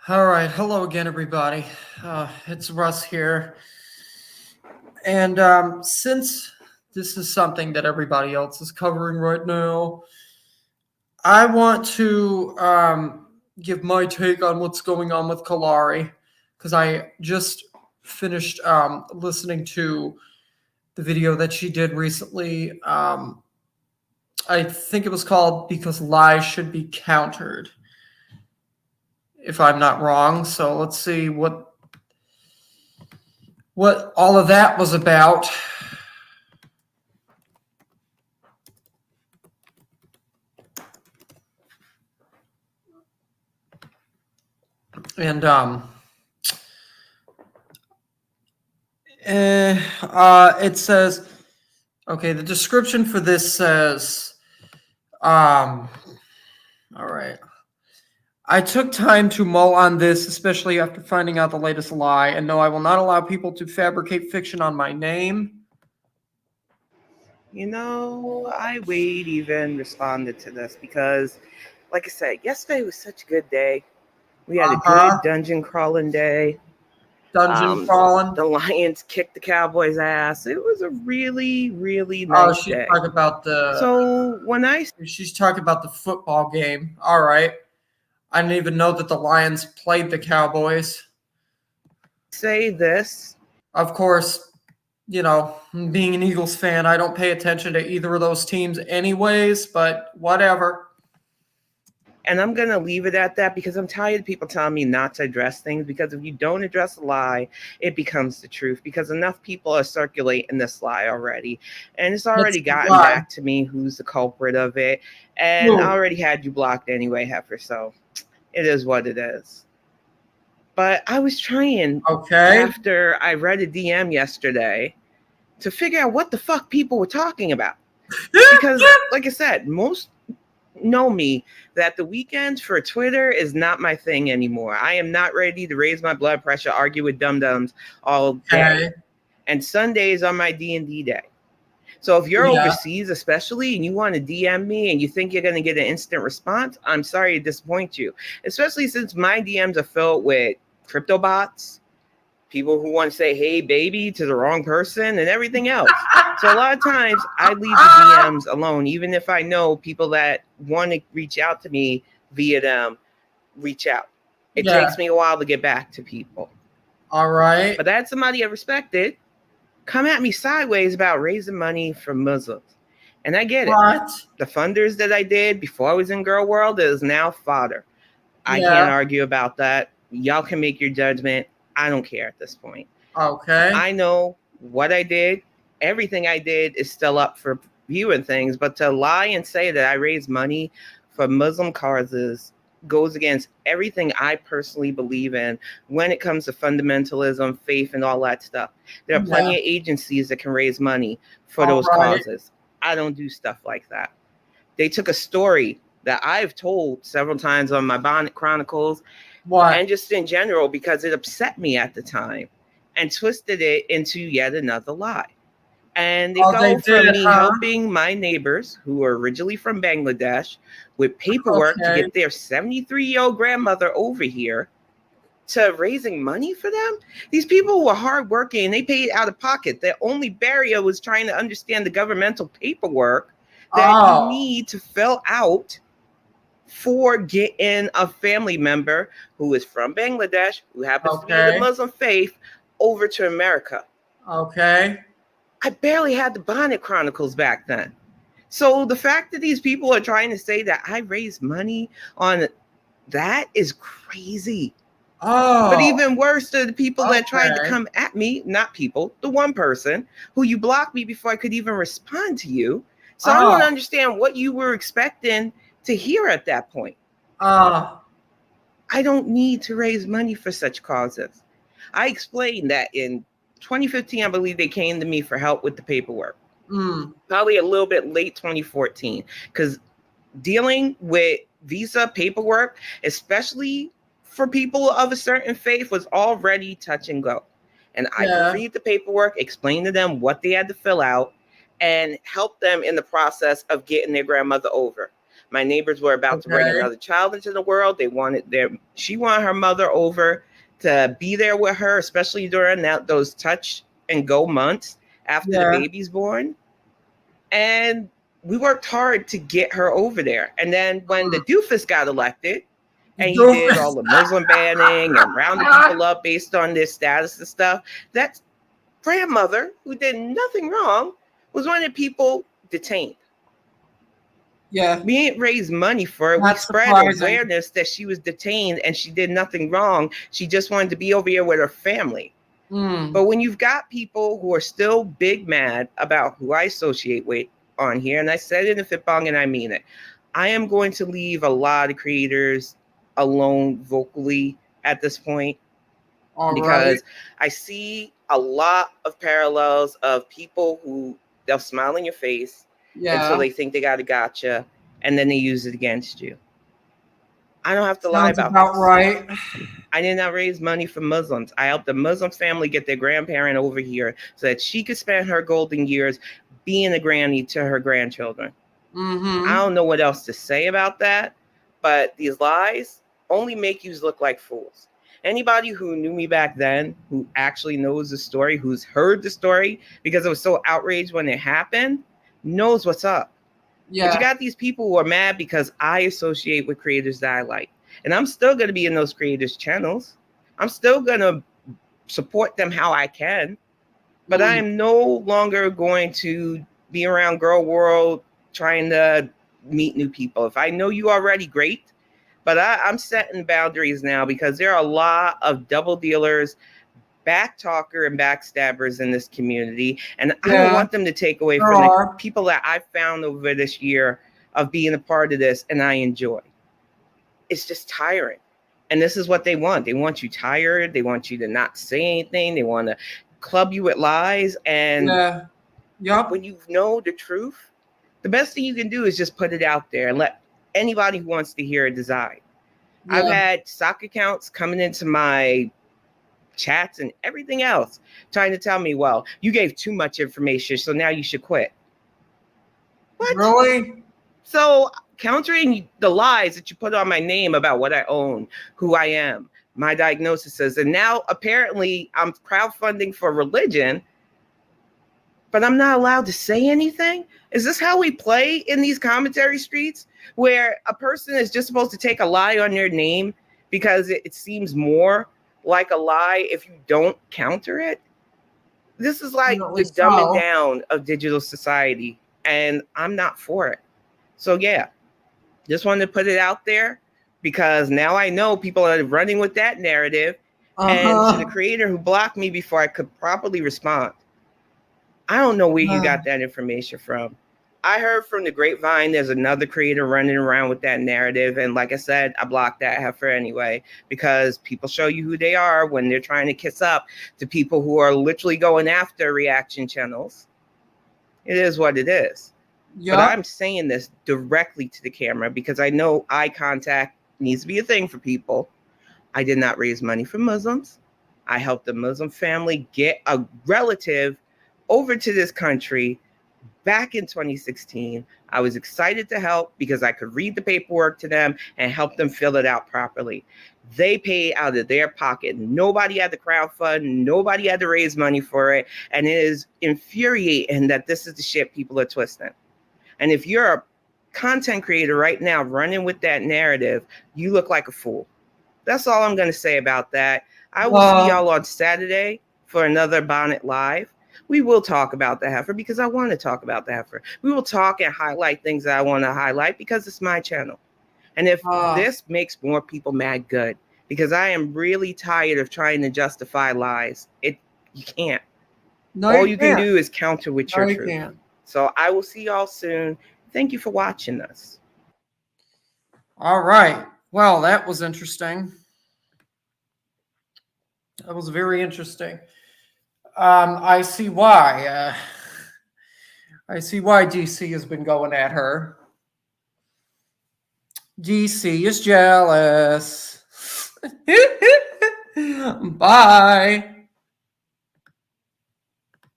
All right, hello again, everybody. It's Russ here, and since this is something that everybody else is covering right now, I want to give my take on what's going on with Kalari because I just finished listening to the video that she did recently. I think it was called "Because Lies Should Be Countered," if I'm not wrong. So let's see what all of that was about. And it says, okay, the description for this says, all right. I took time to mull on this, especially after finding out the latest lie, and no, I will not allow people to fabricate fiction on my name. I Wade even responded to this because, like I said, yesterday was such a good day. We had a good dungeon crawling day. Dungeon crawling. The Lions kicked the Cowboys' ass. It was a really, really Oh, nice she's day. talking about she's talking about the football game. All right. I didn't even know that the Lions played the Cowboys. Say this. Of course, being an Eagles fan, I don't pay attention to either of those teams anyways, but whatever. And I'm going to leave it at that because I'm tired of people telling me not to address things, because if you don't address a lie, it becomes the truth, because enough people are circulating this lie already. And it's already gotten back to me who's the culprit of it. And I already had you blocked anyway, Heifer. So it is what it is. But I was trying, after I read a DM yesterday, to figure out what the fuck people were talking about. Because, like I said, most know me that the weekends for Twitter is not my thing anymore. I am not ready to raise my blood pressure, argue with dum-dums all day. And Sundays are my D&D day. So if you're overseas especially and you want to DM me and you think you're going to get an instant response, I'm sorry to disappoint you. Especially since my DMs are filled with crypto bots, people who want to say, hey, baby, to the wrong person and everything else. So a lot of times I leave the DMs alone, even if I know people that want to reach out to me via them reach out. It takes me a while to get back to people. All right. But that's somebody I respected come at me sideways about raising money for Muslims. And I get it. The funders that I did before I was in Girl World is now fodder. I can't argue about that. Y'all can make your judgment. I don't care at this point. Okay. I know what I did. Everything I did is still up for view and things, but to lie and say that I raise money for Muslim causes goes against everything I personally believe in when it comes to fundamentalism, faith, and all that stuff. There are plenty of agencies that can raise money for those causes. I don't do stuff like that. They took a story that I've told several times on my Bonnet Chronicles and just in general because it upset me at the time and twisted it into yet another lie. And they go from me helping my neighbors who are originally from Bangladesh with paperwork to get their 73-year-old grandmother over here to raising money for them. These people were hardworking. They paid out of pocket. Their only barrier was trying to understand the governmental paperwork that you need to fill out for getting a family member who is from Bangladesh, who happens to be the Muslim faith, over to America. Okay. I barely had the Bonnet Chronicles back then. So the fact that these people are trying to say that I raised money on that is crazy. But even worse are the people that tried to come at me, not people, the one person who you blocked me before I could even respond to you. So I don't understand what you were expecting to hear at that point. I don't need to raise money for such causes. I explained that in 2015, I believe they came to me for help with the paperwork. Probably a little bit late 2014, because dealing with visa paperwork, especially for people of a certain faith, was already touch and go. And I could read the paperwork, explain to them what they had to fill out, and help them in the process of getting their grandmother over. My neighbors were about to bring Okay. another child into the world. She wanted her mother over to be there with her, especially during those touch and go months after the Yeah. baby's born. And we worked hard to get her over there. And then when the doofus got elected, and he did all the Muslim banning and rounded people up based on their status and stuff, that grandmother, who did nothing wrong, was one of the people detained. Yeah. We didn't raise money for it. We That's spread surprising. awareness that she was detained and she did nothing wrong. She just wanted to be over here with her family. But when you've got people who are still big mad about who I associate with on here, and I said it in Fitbong and I mean it, I am going to leave a lot of creators alone vocally at this point. All because right. I see a lot of parallels of people who they'll smile in your face until Yeah. they think they got a gotcha, and then they use it against you. I don't have to lie Sounds about about this. right. I did not raise money for Muslims. I helped a Muslim family get their grandparent over here so that she could spend her golden years being a granny to her grandchildren. I don't know what else to say about that, but these lies only make you look like fools. Anybody who knew me back then, who actually knows the story, who's heard the story because it was so outraged when it happened, knows what's up. But you Yeah. got these people who are mad because I associate with creators that I like. And I'm still going to be in those creators' channels. I'm still going to support them how I can. But I am no longer going to be around Girl World trying to meet new people. If I know you already, great. But I'm setting boundaries now because there are a lot of double dealers, backtalker, and backstabbers in this community. And I don't want them to take away from the people that I've found over this year of being a part of this and I enjoy. It's just tiring. And this is what they want. They want you tired. They want you to not say anything. They want to club you with lies. And when you know the truth, the best thing you can do is just put it out there and let anybody who wants to hear it decide. I've had sock accounts coming into my chats and everything else trying to tell me, well, you gave too much information, so now you should quit. What? Really? So countering the lies that you put on my name about what I own, who I am, my diagnoses, and now apparently I'm crowdfunding for religion, but I'm not allowed to say anything? Is this how we play in these commentary streets where a person is just supposed to take a lie on your name because it seems more like a lie if you don't counter it? This is like the dumbing down of digital society, and I'm not for it. So yeah, just wanted to put it out there because now I know people are running with that narrative. And to the creator who blocked me before I could properly respond, I don't know where you got that information from. I heard from the grapevine there's another creator running around with that narrative. And like I said, I blocked that heifer anyway, because people show you who they are when they're trying to kiss up to people who are literally going after reaction channels. It is what it is. But I'm saying this directly to the camera because I know eye contact needs to be a thing for people. I did not raise money for Muslims. I helped a Muslim family get a relative over to this country back in 2016. I was excited to help because I could read the paperwork to them and help them fill it out properly. They paid out of their pocket. Nobody had to crowdfund. Nobody had to raise money for it. And it is infuriating that this is the shit people are twisting. And if you're a content creator right now running with that narrative, you look like a fool. That's all I'm going to say about that. I will see y'all on Saturday for another Bonnet Live. We will talk about the heifer because I want to talk about the heifer. We will talk and highlight things that I want to highlight because it's my channel. And if this makes more people mad, good. Because I am really tired of trying to justify lies. You can't. All you can do is counter with your truth. So I will see y'all soon. Thank you for watching us. All right. Well, that was interesting. That was very interesting. I see why. I see why DC has been going at her. DC is jealous. Bye.